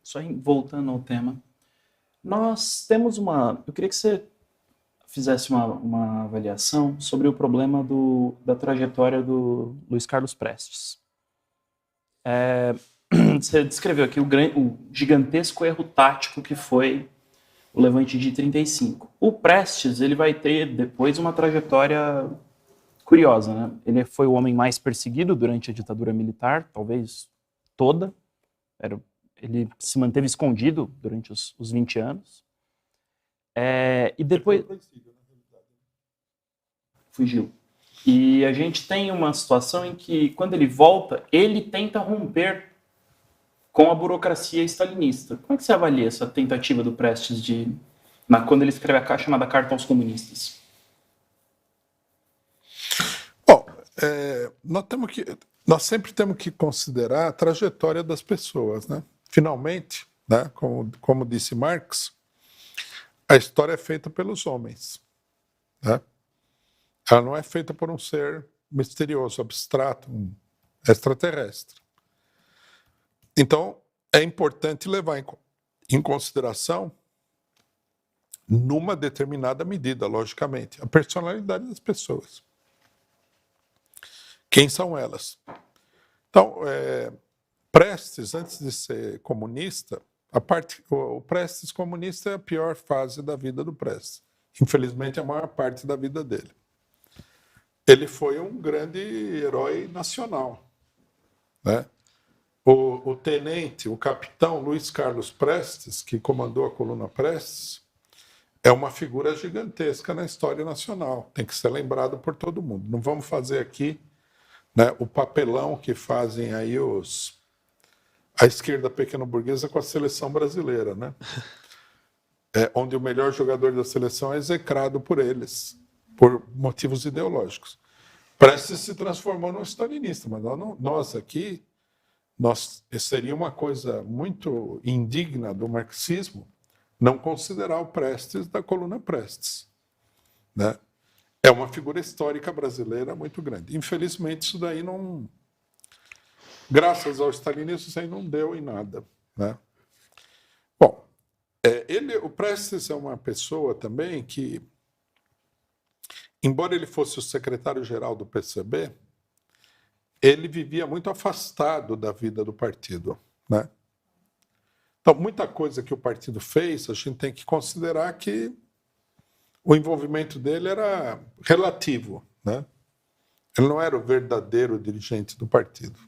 Só voltando ao tema, nós temos uma. Eu queria que você fizesse uma avaliação sobre o problema da trajetória do Luiz Carlos Prestes. Você descreveu aqui o gigantesco erro tático que foi o Levante de 35. O Prestes, ele vai ter depois uma trajetória curiosa, né? Ele foi o homem mais perseguido durante a ditadura militar, talvez toda. Ele se manteve escondido durante os 20 anos. E depois... Fugiu. E a gente tem uma situação em que, quando ele volta, ele tenta romper com a burocracia stalinista. Como é que você avalia essa tentativa do Prestes quando ele escreve a chamada Carta aos Comunistas? Bom, nós sempre temos que considerar a trajetória das pessoas, né? Finalmente, né, como disse Marx, a história é feita pelos homens, né? Ela não é feita por um ser misterioso, abstrato, um extraterrestre. Então, é importante levar em consideração, numa determinada medida, logicamente, a personalidade das pessoas. Quem são elas? Então, Prestes, antes de ser comunista, o Prestes comunista é a pior fase da vida do Prestes. Infelizmente, a maior parte da vida dele. Ele foi um grande herói nacional, né? O tenente, o capitão Luiz Carlos Prestes, que comandou a coluna Prestes, é uma figura gigantesca na história nacional. Tem que ser lembrado por todo mundo. Não vamos fazer aqui, né, o papelão que fazem aí a esquerda pequeno-burguesa com a seleção brasileira, né? Onde o melhor jogador da seleção é execrado por eles, por motivos ideológicos. Prestes se transformou num stalinista, mas nós aqui, seria uma coisa muito indigna do marxismo não considerar o Prestes da coluna Prestes, né? É uma figura histórica brasileira muito grande. Infelizmente, isso daí não... Graças ao stalinismo, isso aí não deu em nada, né? Bom, o Prestes é uma pessoa também que, embora ele fosse o secretário-geral do PCB, ele vivia muito afastado da vida do partido, né? Então, muita coisa que o partido fez, a gente tem que considerar que o envolvimento dele era relativo, né? Ele não era o verdadeiro dirigente do partido.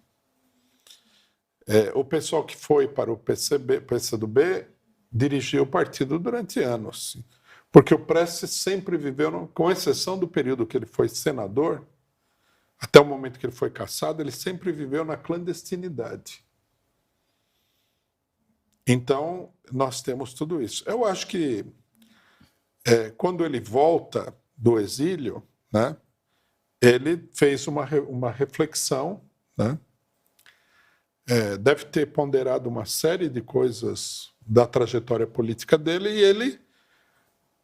O pessoal que foi para o PCdoB dirigiu o partido durante anos, porque o Prestes sempre viveu, com exceção do período que ele foi senador, até o momento que ele foi cassado, ele sempre viveu na clandestinidade. Então, nós temos tudo isso. Eu acho que, quando ele volta do exílio, né, ele fez uma reflexão, né, deve ter ponderado uma série de coisas da trajetória política dele, e ele,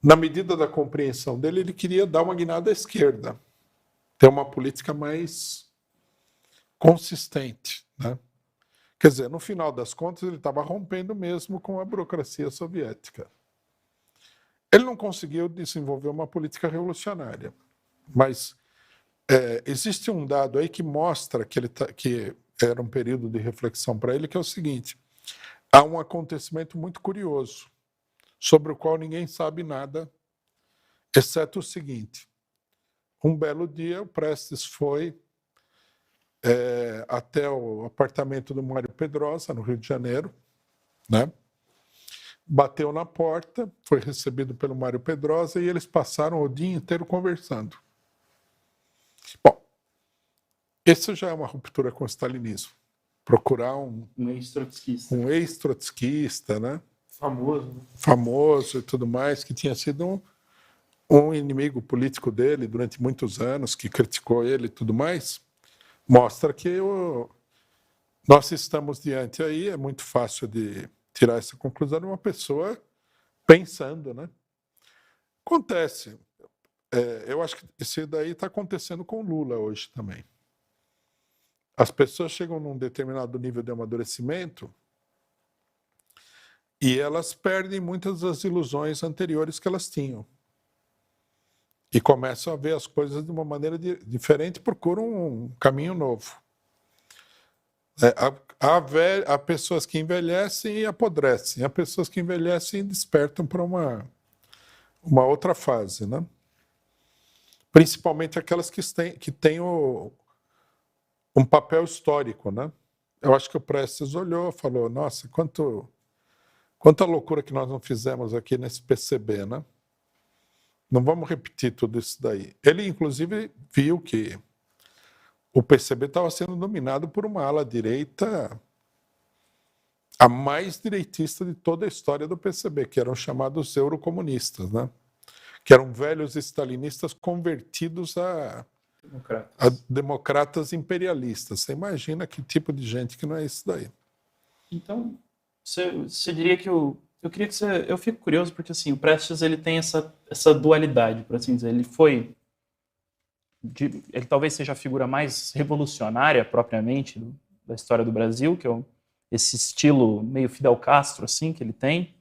na medida da compreensão dele, ele queria dar uma guinada à esquerda, ter uma política mais consistente, né? Quer dizer, no final das contas, ele estava rompendo mesmo com a burocracia soviética. Ele não conseguiu desenvolver uma política revolucionária, mas existe um dado aí que mostra que era um período de reflexão para ele, que é o seguinte: há um acontecimento muito curioso, sobre o qual ninguém sabe nada, exceto o seguinte: um belo dia, o Prestes foi até o apartamento do Mário Pedrosa, no Rio de Janeiro, né? Bateu na porta, foi recebido pelo Mário Pedrosa e eles passaram o dia inteiro conversando. Bom, isso já é uma ruptura com o stalinismo. Procurar um ex-trotskista. Um ex-trotskista, né? Famoso. Né? Famoso e tudo mais, que tinha sido um inimigo político dele durante muitos anos, que criticou ele e tudo mais, mostra que nós estamos diante aí, é muito fácil de tirar essa conclusão de uma pessoa pensando, né? Acontece. Eu acho que isso daí está acontecendo com Lula hoje também. As pessoas chegam num determinado nível de amadurecimento E elas perdem muitas das ilusões anteriores que elas tinham. E começam a ver as coisas de uma maneira diferente, procuram um caminho novo. Há pessoas que envelhecem e apodrecem. Há pessoas que envelhecem e despertam para uma outra fase, né? Principalmente aquelas que têm um papel histórico, né? Eu acho que o Prestes olhou e falou, nossa, quanta loucura que nós não fizemos aqui nesse PCB, né? Não vamos repetir tudo isso daí. Ele, inclusive, viu que o PCB estava sendo dominado por uma ala direita, a mais direitista de toda a história do PCB, que eram chamados eurocomunistas, né? Que eram velhos stalinistas convertidos a democratas imperialistas. Você imagina que tipo de gente que não é isso daí. Então, você diria que eu queria que você... Eu fico curioso porque, assim, o Prestes, ele tem essa dualidade, por assim dizer. Ele foi... ele talvez seja a figura mais revolucionária, propriamente, da história do Brasil, que é esse estilo meio Fidel Castro, assim, que ele tem.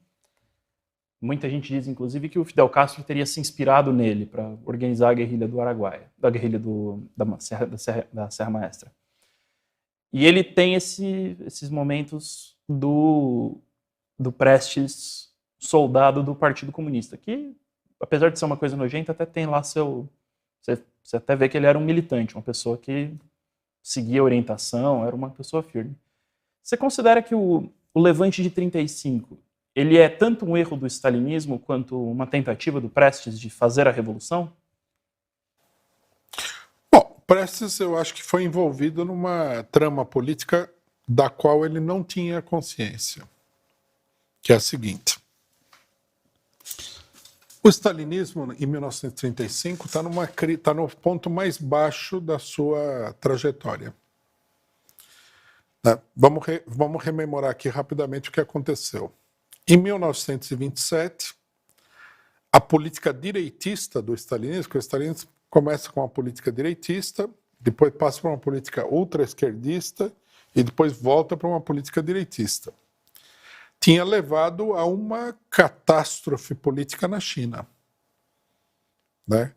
Muita gente diz, inclusive, que o Fidel Castro teria se inspirado nele para organizar a guerrilha do Araguaia, da guerrilha da Serra Maestra. E ele tem esses momentos do Prestes soldado do Partido Comunista, que, apesar de ser uma coisa nojenta, até tem lá seu... Você até vê que ele era um militante, uma pessoa que seguia a orientação, era uma pessoa firme. Você considera que o Levante de 35... ele é tanto um erro do stalinismo quanto uma tentativa do Prestes de fazer a revolução? Bom, Prestes eu acho que foi envolvido numa trama política da qual ele não tinha consciência, que é a seguinte. O stalinismo, em 1935, está no ponto mais baixo da sua trajetória. Vamos rememorar aqui rapidamente o que aconteceu. Em 1927, a política direitista do stalinismo, que o stalinismo começa com uma política direitista, depois passa para uma política ultra-esquerdista e depois volta para uma política direitista, tinha levado a uma catástrofe política na China, né?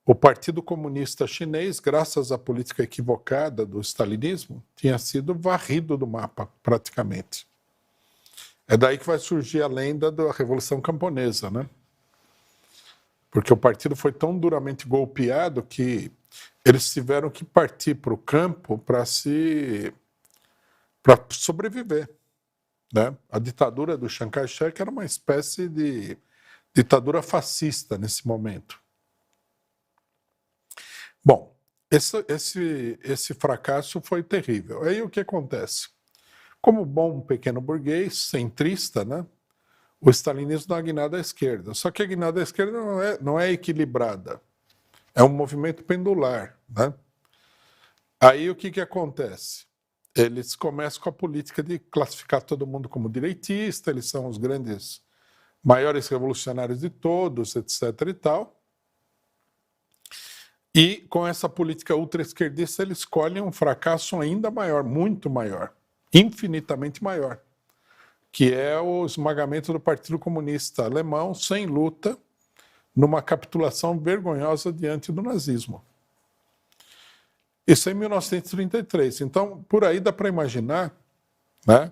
O Partido Comunista Chinês, graças à política equivocada do stalinismo, tinha sido varrido do mapa, praticamente. É daí que vai surgir a lenda da Revolução Camponesa, né? Porque o partido foi tão duramente golpeado que eles tiveram que partir para o campo para sobreviver, né? A ditadura do Chiang Kai-shek era uma espécie de ditadura fascista nesse momento. Bom, esse fracasso foi terrível. Aí o que acontece? Como bom pequeno burguês, centrista, né? O stalinismo não é guinada à esquerda. Só que a guinada à esquerda não é equilibrada. É um movimento pendular, né? Aí o que acontece? Eles começam com a política de classificar todo mundo como direitista, eles são os maiores revolucionários de todos, etc. e tal. E com essa política ultra-esquerdista, eles escolhem um fracasso ainda maior, muito maior, infinitamente maior, que é o esmagamento do Partido Comunista Alemão sem luta, numa capitulação vergonhosa diante do nazismo. Isso é em 1933. Então, por aí dá para imaginar, né,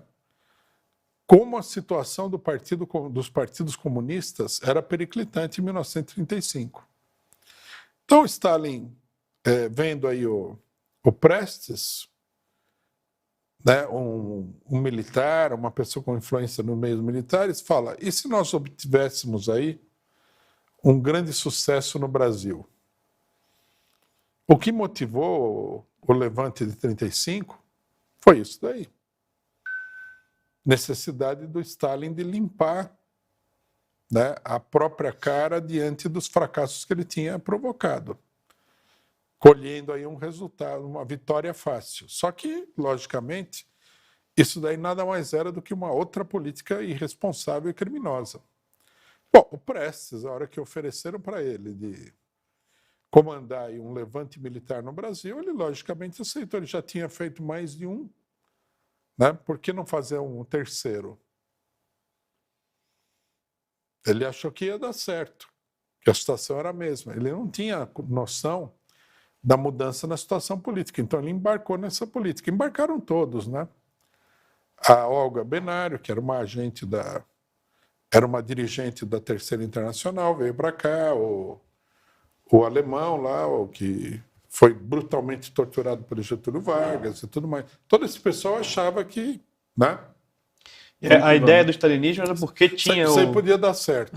como a situação dos partidos comunistas era periclitante em 1935. Então, Stalin, vendo aí o Prestes, né, um militar, uma pessoa com influência nos meios militares, fala, e se nós obtivéssemos aí um grande sucesso no Brasil? O que motivou o Levante de 35 foi isso daí. Necessidade do Stalin de limpar, né, a própria cara diante dos fracassos que ele tinha provocado, colhendo aí um resultado, uma vitória fácil. Só que, logicamente, isso daí nada mais era do que uma outra política irresponsável e criminosa. Bom, o Prestes, a hora que ofereceram para ele de comandar aí um levante militar no Brasil, ele logicamente aceitou. Ele já tinha feito mais de um, né? Por que não fazer um terceiro? Ele achou que ia dar certo, que a situação era a mesma. Ele não tinha noção da mudança na situação política. Então ele embarcou nessa política. Embarcaram todos, né? A Olga Benário, que era uma dirigente da Terceira Internacional, veio para cá. O alemão lá, o que foi brutalmente torturado por Getúlio Vargas e tudo mais. Todo esse pessoal achava que, né? A ideia do stalinismo era porque tinha Isso aí podia dar certo.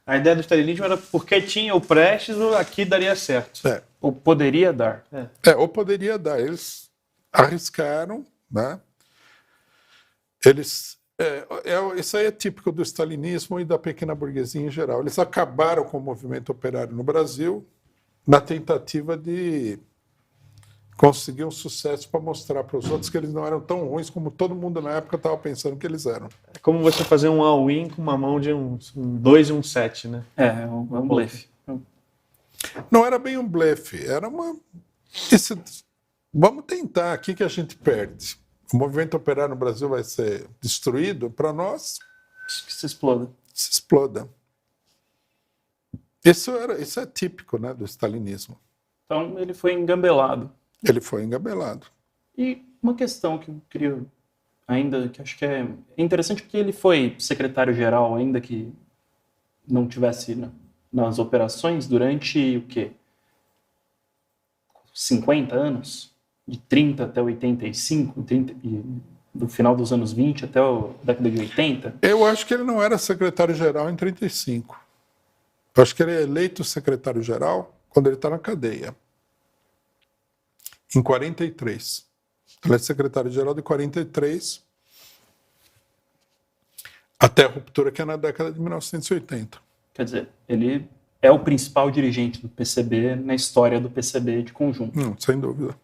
A ideia do stalinismo era porque tinha o Prestes, aqui daria certo. Ou poderia dar. Ou poderia dar. Eles arriscaram, né? Isso aí é típico do stalinismo e da pequena burguesia em geral. Eles acabaram com o movimento operário no Brasil na tentativa de conseguir um sucesso para mostrar para os outros que eles não eram tão ruins como todo mundo na época estava pensando que eles eram. É como você fazer um all-in com uma mão de um 2 e um 7, né? É um blefe. Não era bem um blefe, era uma... Vamos tentar, aqui que a gente perde. O movimento operário no Brasil vai ser destruído, para nós... Que se exploda. Se exploda. Isso é típico, né, do stalinismo. Então ele foi engambelado. Ele foi engabelado. E uma questão que eu queria ainda, que acho que é interessante, porque ele foi secretário-geral, ainda que não tivesse nas operações, durante o quê? 50 anos? De 30 até 85, do final dos anos 20 até a década de 80? Eu acho que ele não era secretário-geral em 35. Eu acho que ele é eleito secretário-geral quando ele está na cadeia. Em 43. Ele é secretário-geral de 43 até a ruptura, que é na década de 1980. Quer dizer, ele é o principal dirigente do PCB na história do PCB de conjunto. Sem dúvida.